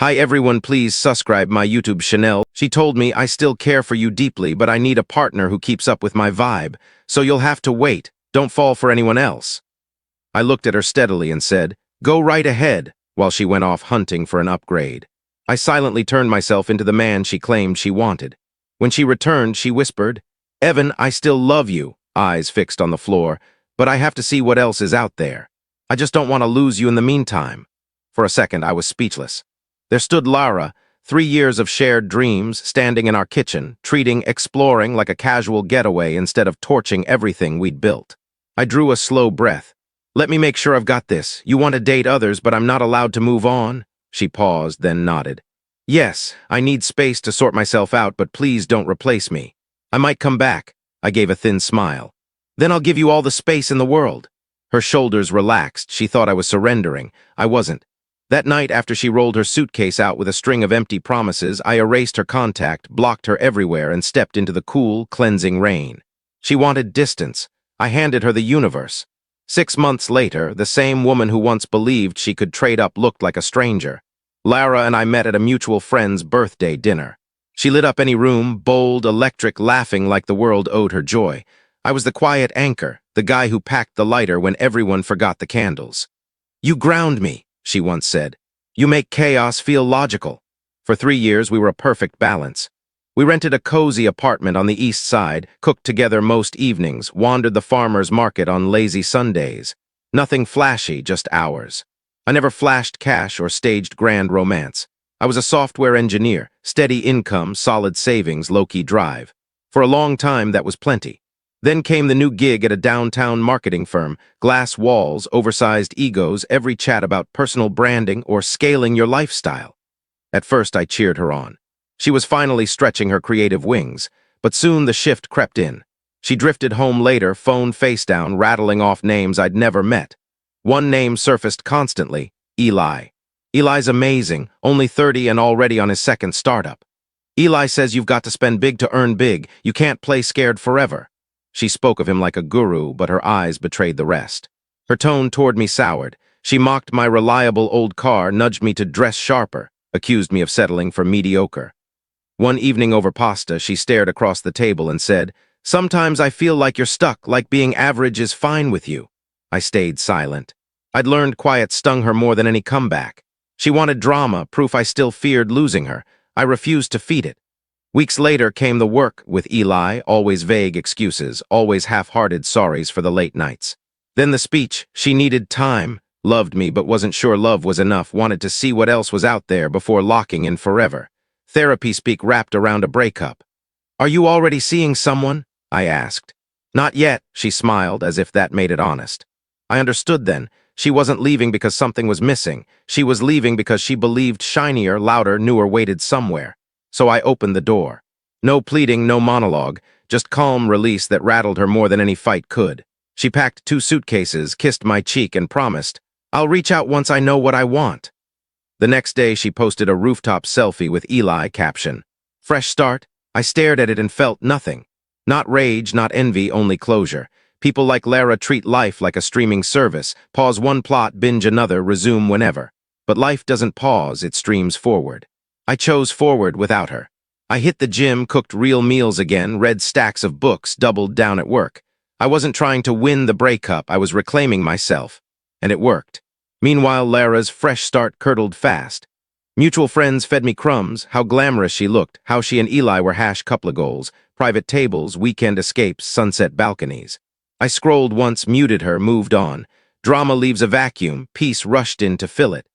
Hi everyone, please subscribe my YouTube channel. She told me I still care for you deeply, but I need a partner who keeps up with my vibe. So you'll have to wait. Don't fall for anyone else. I looked at her steadily and said, go right ahead, while she went off hunting for an upgrade. I silently turned myself into the man she claimed she wanted. When she returned, she whispered, Evan, I still love you, eyes fixed on the floor, but I have to see what else is out there. I just don't want to lose you in the meantime. For a second, I was speechless. There stood Lara, 3 years of shared dreams, standing in our kitchen, treating exploring like a casual getaway instead of torching everything we'd built. I drew a slow breath. Let me make sure I've got this. You want to date others, but I'm not allowed to move on? She paused, then nodded. Yes, I need space to sort myself out, but please don't replace me. I might come back. I gave a thin smile. Then I'll give you all the space in the world. Her shoulders relaxed. She thought I was surrendering. I wasn't. That night, after she rolled her suitcase out with a string of empty promises, I erased her contact, blocked her everywhere, and stepped into the cool, cleansing rain. She wanted distance. I handed her the universe. 6 months later, the same woman who once believed she could trade up looked like a stranger. Lara and I met at a mutual friend's birthday dinner. She lit up any room, bold, electric, laughing like the world owed her joy. I was the quiet anchor, the guy who packed the lighter when everyone forgot the candles. You ground me, she once said. You make chaos feel logical. For 3 years, we were a perfect balance. We rented a cozy apartment on the east side, cooked together most evenings, wandered the farmer's market on lazy Sundays. Nothing flashy, just ours. I never flashed cash or staged grand romance. I was a software engineer, steady income, solid savings, low-key drive. For a long time, that was plenty. Then came the new gig at a downtown marketing firm, glass walls, oversized egos, every chat about personal branding or scaling your lifestyle. At first, I cheered her on. She was finally stretching her creative wings, but soon the shift crept in. She drifted home later, phone face down, rattling off names I'd never met. One name surfaced constantly, Eli. Eli's amazing, only 30 and already on his second startup. Eli says you've got to spend big to earn big, you can't play scared forever. She spoke of him like a guru, but her eyes betrayed the rest. Her tone toward me soured. She mocked my reliable old car, nudged me to dress sharper, accused me of settling for mediocre. One evening over pasta, she stared across the table and said, Sometimes I feel like you're stuck, like being average is fine with you. I stayed silent. I'd learned quiet stung her more than any comeback. She wanted drama, proof I still feared losing her. I refused to feed it. Weeks later came the work with Eli, always vague excuses, always half-hearted sorries for the late nights. Then the speech, she needed time, loved me but wasn't sure love was enough, wanted to see what else was out there before locking in forever. Therapy speak wrapped around a breakup. Are you already seeing someone? I asked. Not yet, she smiled as if that made it honest. I understood then. She wasn't leaving because something was missing. She was leaving because she believed shinier, louder, newer waited somewhere. So I opened the door. No pleading, no monologue, just calm release that rattled her more than any fight could. She packed 2 suitcases, kissed my cheek, and promised, I'll reach out once I know what I want. The next day, she posted a rooftop selfie with Eli, caption, Fresh start? I stared at it and felt nothing. Not rage, not envy, only closure. People like Lara treat life like a streaming service. Pause one plot, binge another, resume whenever. But life doesn't pause, it streams forward. I chose forward without her. I hit the gym, cooked real meals again, read stacks of books, doubled down at work. I wasn't trying to win the breakup, I was reclaiming myself. And it worked. Meanwhile, Lara's fresh start curdled fast. Mutual friends fed me crumbs, how glamorous she looked, how she and Eli were hash couple of goals, private tables, weekend escapes, sunset balconies. I scrolled once, muted her, moved on. Drama leaves a vacuum, peace rushed in to fill it.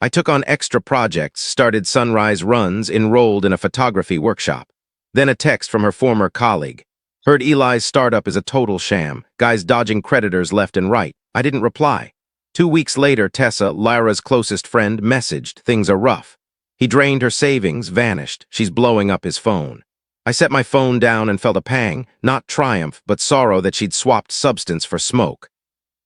I took on extra projects, started sunrise runs, enrolled in a photography workshop. Then a text from her former colleague. Heard Eli's startup is a total sham, guys dodging creditors left and right. I didn't reply. 2 weeks later, Tessa, Lara's closest friend, messaged, things are rough. He drained her savings, vanished. She's blowing up his phone. I set my phone down and felt a pang, not triumph, but sorrow that she'd swapped substance for smoke.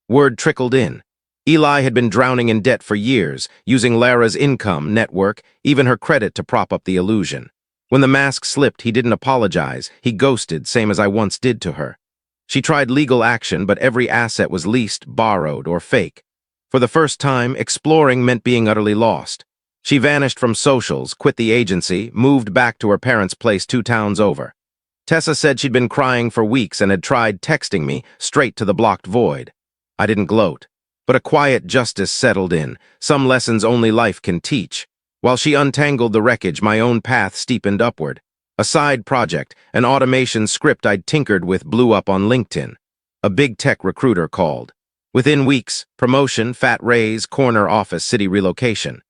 Word trickled in. Eli had been drowning in debt for years, using Lara's income, network, even her credit to prop up the illusion. When the mask slipped, he didn't apologize. He ghosted, same as I once did to her. She tried legal action, but every asset was leased, borrowed, or fake. For the first time, exploring meant being utterly lost. She vanished from socials, quit the agency, moved back to her parents' place 2 towns over. Tessa said she'd been crying for weeks and had tried texting me straight to the blocked void. I didn't gloat, but a quiet justice settled in, some lessons only life can teach. While she untangled the wreckage, my own path steepened upward. A side project, an automation script I'd tinkered with, blew up on LinkedIn. A big tech recruiter called. Within weeks, promotion, fat raise, corner office, city relocation.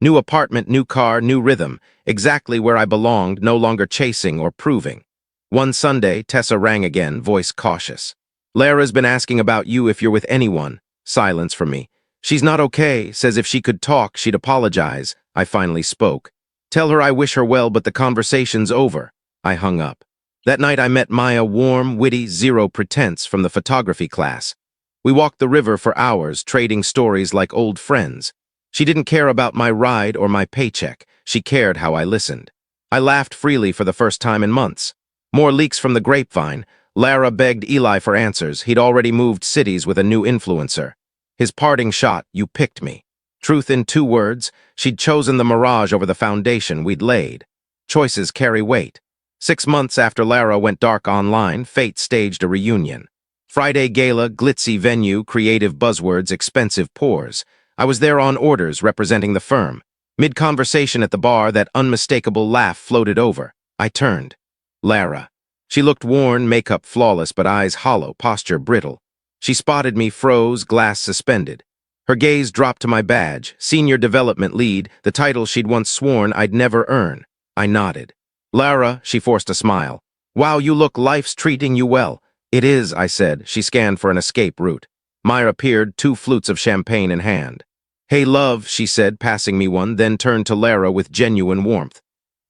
New apartment, new car, new rhythm, exactly where I belonged, no longer chasing or proving. One Sunday, Tessa rang again, voice cautious. "Lara's been asking about you if you're with anyone." Silence from me. "She's not okay, says if she could talk, she'd apologize." I finally spoke. "Tell her I wish her well, but the conversation's over." I hung up. That night I met Maya, warm, witty, zero pretense, from the photography class. We walked the river for hours, trading stories like old friends. She didn't care about my ride or my paycheck. She cared how I listened. I laughed freely for the first time in months. More leaks from the grapevine. Lara begged Eli for answers. He'd already moved cities with a new influencer. His parting shot, "You picked me." Truth in 2 words, she'd chosen the mirage over the foundation we'd laid. Choices carry weight. 6 months after Lara went dark online, fate staged a reunion. Friday gala, glitzy venue, creative buzzwords, expensive pours. I was there on orders, representing the firm. Mid-conversation at the bar, that unmistakable laugh floated over. I turned. Lara. She looked worn, makeup flawless, but eyes hollow, posture brittle. She spotted me, froze, glass suspended. Her gaze dropped to my badge, senior development lead, the title she'd once sworn I'd never earn. I nodded. "Lara," she forced a smile. "Wow, you look life's treating you well." "It is," I said. She scanned for an escape route. Maya appeared, 2 flutes of champagne in hand. "Hey, love," she said, passing me one, then turned to Lara with genuine warmth.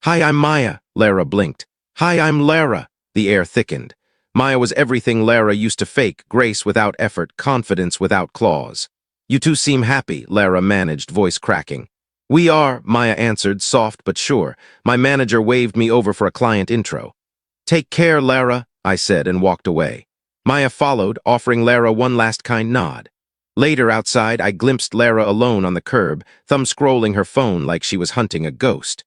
"Hi, I'm Maya." Lara blinked. "Hi, I'm Lara." The air thickened. Maya was everything Lara used to fake, grace without effort, confidence without claws. "You two seem happy," Lara managed, voice cracking. "We are," Maya answered, soft but sure. My manager waved me over for a client intro. "Take care, Lara," I said and walked away. Maya followed, offering Lara one last kind nod. Later, outside, I glimpsed Lara alone on the curb, thumb scrolling her phone like she was hunting a ghost.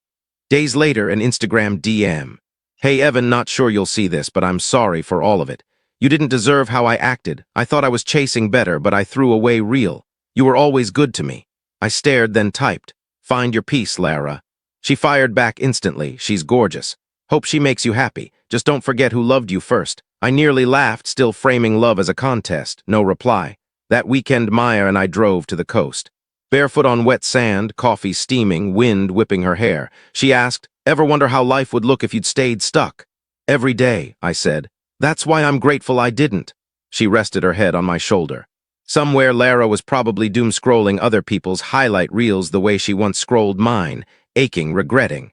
Days later, an Instagram DM. "Hey, Evan, not sure you'll see this, but I'm sorry for all of it. You didn't deserve how I acted. I thought I was chasing better, but I threw away real. You were always good to me." I stared, then typed, "Find your peace, Lara." She fired back instantly. "She's gorgeous. Hope she makes you happy. Just don't forget who loved you first." I nearly laughed, still framing love as a contest. No reply. That weekend, Maya and I drove to the coast. Barefoot on wet sand, coffee steaming, wind whipping her hair. She asked, "Ever wonder how life would look if you'd stayed stuck?" "Every day," I said. "That's why I'm grateful I didn't." She rested her head on my shoulder. Somewhere, Lara was probably doom-scrolling other people's highlight reels the way she once scrolled mine, aching, regretting.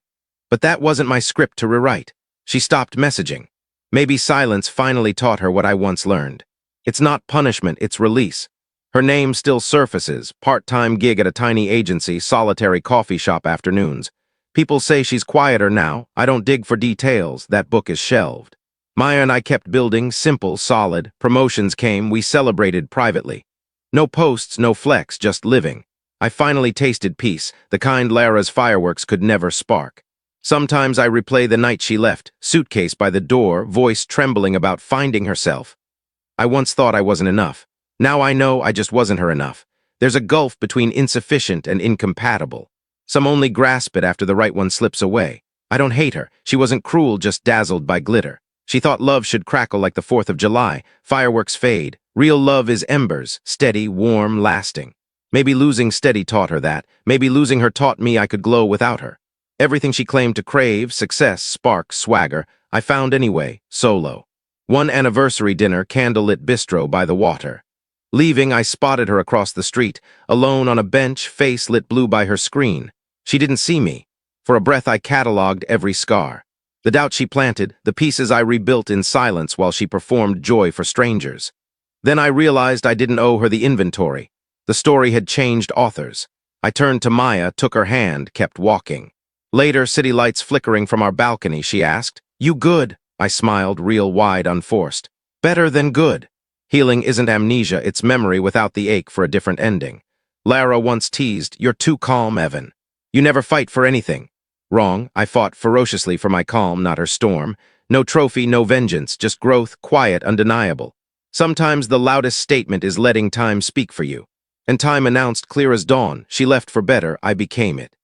But that wasn't my script to rewrite. She stopped messaging. Maybe silence finally taught her what I once learned. It's not punishment, it's release. Her name still surfaces, part-time gig at a tiny agency, solitary coffee shop afternoons. People say she's quieter now. I don't dig for details. That book is shelved. Maya and I kept building, simple, solid. Promotions came, we celebrated privately. No posts, no flex, just living. I finally tasted peace, the kind Lara's fireworks could never spark. Sometimes I replay the night she left, suitcase by the door, voice trembling about finding herself. I once thought I wasn't enough. Now I know I just wasn't her enough. There's a gulf between insufficient and incompatible. Some only grasp it after the right one slips away. I don't hate her. She wasn't cruel, just dazzled by glitter. She thought love should crackle like the 4th of July. Fireworks fade. Real love is embers, steady, warm, lasting. Maybe losing steady taught her that. Maybe losing her taught me I could glow without her. Everything she claimed to crave, success, spark, swagger, I found anyway, solo. One anniversary dinner, candlelit bistro by the water. Leaving, I spotted her across the street, alone on a bench, face lit blue by her screen. She didn't see me. For a breath, I cataloged every scar. The doubt she planted, the pieces I rebuilt in silence while she performed joy for strangers. Then I realized I didn't owe her the inventory. The story had changed authors. I turned to Maya, took her hand, kept walking. Later, city lights flickering from our balcony, she asked, "You good?" I smiled, real wide, unforced. "Better than good." Healing isn't amnesia, it's memory without the ache for a different ending. Lara once teased, "You're too calm, Evan." You never fight for anything. Wrong, I fought ferociously for my calm, not her storm. No trophy, no vengeance, just growth, quiet, undeniable. Sometimes the loudest statement is letting time speak for you. And time announced clear as dawn, she left for better, I became it.